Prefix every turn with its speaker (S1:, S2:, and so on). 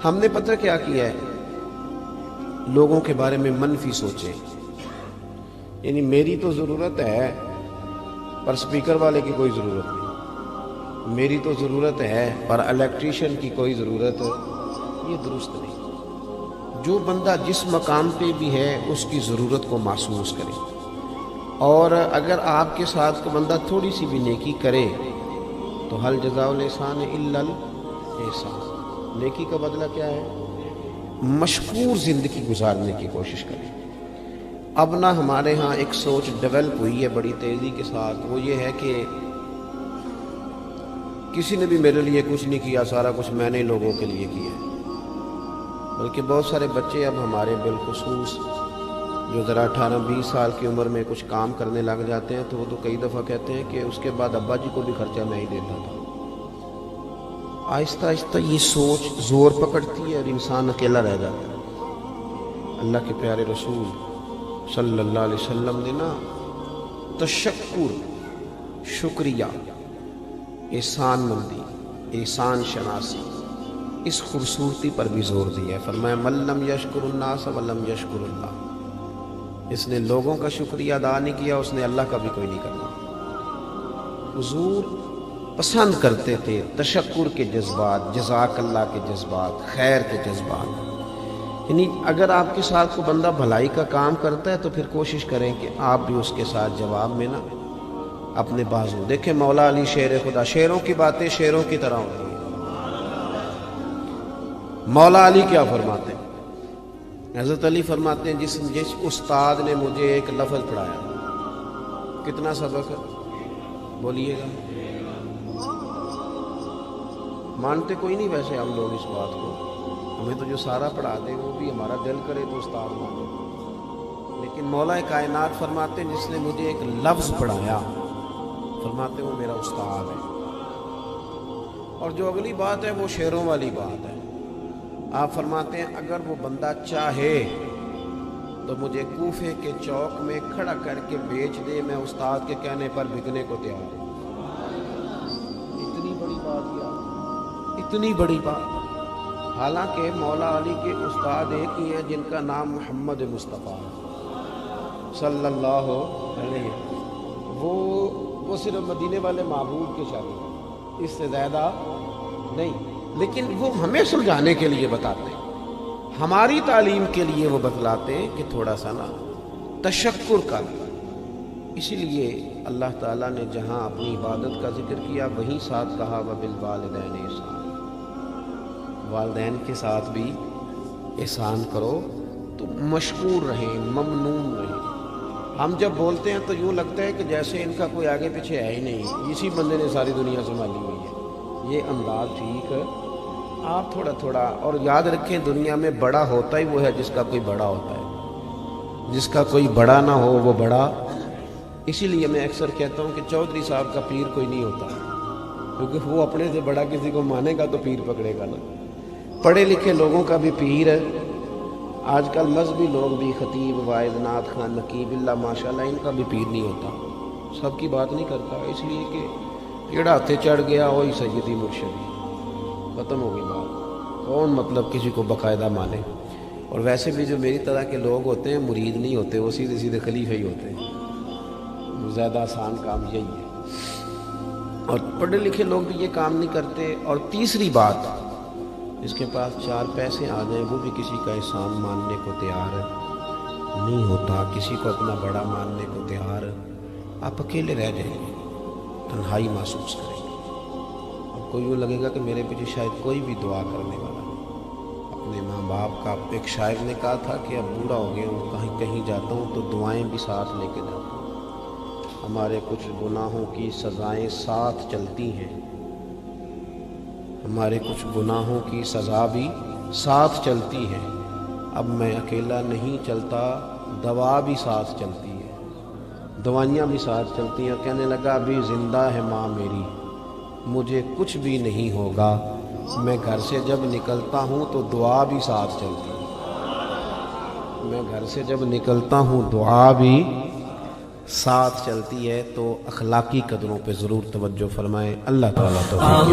S1: ہم نے پتہ کیا کیا ہے، لوگوں کے بارے میں منفی سوچیں، یعنی میری تو ضرورت ہے پر سپیکر والے کی کوئی ضرورت نہیں، میری تو ضرورت ہے پر الیکٹریشین کی کوئی ضرورت، یہ درست نہیں۔ جو بندہ جس مقام پہ بھی ہے اس کی ضرورت کو محسوس کرے، اور اگر آپ کے ساتھ کوئی بندہ تھوڑی سی بھی نیکی کرے تو حل جزاء الاحسان الا الاحسان، نیکی کا بدلہ کیا ہے؟ مشکور زندگی گزارنے کی کوشش کریں۔ اب نہ ہمارے ہاں ایک سوچ ڈیولپ ہوئی ہے بڑی تیزی کے ساتھ، وہ یہ ہے کہ کسی نے بھی میرے لیے کچھ نہیں کیا، سارا کچھ میں نے لوگوں کے لیے کیا ہے۔ بلکہ بہت سارے بچے اب ہمارے بالخصوص جو ذرا 18-20 سال کی عمر میں کچھ کام کرنے لگ جاتے ہیں تو وہ تو کئی دفعہ کہتے ہیں کہ اس کے بعد ابا جی کو بھی خرچہ میں ہی دیتا تھا۔ آہستہ آہستہ یہ سوچ زور پکڑتی ہے اور انسان اکیلا رہ جاتا ہے۔ اللہ کے پیارے رسول صلی اللہ علیہ وسلم نے نا تشکر، شکریہ، احسان مندی، احسان شناسی، اس خوبصورتی پر بھی زور دیا ہے۔ فرمایا من لم یشکر الناس ولم یشکر اللہ، اس نے لوگوں کا شکریہ ادا نہیں کیا، اس نے اللہ کا بھی کوئی نہیں کرنا۔ حضور پسند کرتے تھے تشکر کے جذبات، جزاک اللہ کے جذبات، خیر کے جذبات۔ یعنی اگر آپ کے ساتھ کوئی بندہ بھلائی کا کام کرتا ہے تو پھر کوشش کریں کہ آپ بھی اس کے ساتھ جواب میں نا اپنے بازو دیکھیں۔ مولا علی شیر خدا، شیروں کی باتیں شیروں کی طرح ہوتی ہیں۔ مولا علی کیا فرماتے ہیں؟ حضرت علی فرماتے ہیں جس استاد نے مجھے ایک لفظ پڑھایا، کتنا سبق ہے بولیے گا؟ مانتے کوئی نہیں ویسے ہم لوگ اس بات کو، ہمیں تو جو سارا پڑھا دے وہ بھی ہمارا دل کرے تو استاد مانو، لیکن مولا کائنات فرماتے ہیں جس نے مجھے ایک لفظ پڑھایا، فرماتے ہیں وہ میرا استاد ہے۔ اور جو اگلی بات ہے وہ شیروں والی بات ہے۔ آپ فرماتے ہیں اگر وہ بندہ چاہے تو مجھے کوفے کے چوک میں کھڑا کر کے بیچ دے، میں استاد کے کہنے پر بکنے کو تیار ہوں۔ اتنی بڑی بات کیا، اتنی بڑی بات، حالانکہ مولا علی کے استاد ایک ہی ہیں جن کا نام محمد مصطفیٰ صلی اللہ علیہ وسلم، وہ صرف مدینے والے معبود کے شاگرد، اس سے زیادہ نہیں، لیکن وہ ہمیں سمجھانے کے لیے بتاتے ہیں، ہماری تعلیم کے لیے وہ بتلاتے ہیں کہ تھوڑا سا نا تشکر کر۔ اسی لیے اللہ تعالیٰ نے جہاں اپنی عبادت کا ذکر کیا وہیں ساتھ کہا وبالوالدین احسان، والدین کے ساتھ بھی احسان کرو تو مشکور رہیں، ممنون رہیں۔ ہم جب بولتے ہیں تو یوں لگتا ہے کہ جیسے ان کا کوئی آگے پیچھے ہے ہی نہیں، اسی بندے نے ساری دنیا سنبھالی ہوئی ہے۔ یہ انداز ٹھیک ہے، آپ تھوڑا تھوڑا، اور یاد رکھیں دنیا میں بڑا ہوتا ہی وہ ہے جس کا کوئی بڑا ہوتا ہے، جس کا کوئی بڑا نہ ہو وہ بڑا۔ اسی لیے میں اکثر کہتا ہوں کہ چودھری صاحب کا پیر کوئی نہیں ہوتا، کیونکہ وہ اپنے سے بڑا کسی کو مانے گا تو پیر پکڑے گا نا۔ پڑھے لکھے لوگوں کا بھی پیر ہے، آج کل مذہبی لوگ بھی، خطیب، واعظ، نعت خان، نقیب اللہ، ماشاءاللہ ان کا بھی پیر نہیں ہوتا، سب کی بات نہیں کرتا، اس لیے کہ جڑا ہاتھے چڑھ گیا وہی سیدی مرشدی، ختم ہو گئی بات۔ کون مطلب کسی کو باقاعدہ مانے؟ اور ویسے بھی جو میری طرح کے لوگ ہوتے ہیں مرید نہیں ہوتے، وہ سیدھے سیدھے خلیفہ ہی ہوتے ہیں، زیادہ آسان کام یہی ہے۔ اور پڑھے لکھے لوگ بھی یہ کام نہیں کرتے۔ اور تیسری بات، جس کے پاس 4 پیسے آ جائیں وہ بھی کسی کا احسان ماننے کو تیار نہیں ہوتا، کسی کو اپنا بڑا ماننے کو تیار۔ آپ اکیلے رہ جائیں گے، تنہائی محسوس کریں گے، آپ کو یوں لگے گا کہ میرے پیچھے شاید کوئی بھی دعا کرنے والا نہیں۔ اپنے ماں باپ کا، ایک شاعر نے کہا تھا کہ اب بوڑھا ہو گیا ہوں، کہیں جاتا ہوں تو دعائیں بھی ساتھ لے کے جاتا ہوں، ہمارے کچھ گناہوں کی سزائیں ساتھ چلتی ہیں، ہمارے کچھ گناہوں کی سزا بھی ساتھ چلتی ہے، اب میں اکیلا نہیں چلتا، دوا بھی ساتھ چلتی ہے، دوائیاں بھی ساتھ چلتی ہیں۔ کہنے لگا ابھی زندہ ہے ماں میری، مجھے کچھ بھی نہیں ہوگا، میں گھر سے جب نکلتا ہوں تو دعا بھی ساتھ چلتی ہے، میں گھر سے جب نکلتا ہوں دعا بھی ساتھ چلتی ہے۔ تو اخلاقی قدروں پہ ضرور توجہ فرمائیں۔ اللہ تعالیٰ توفیق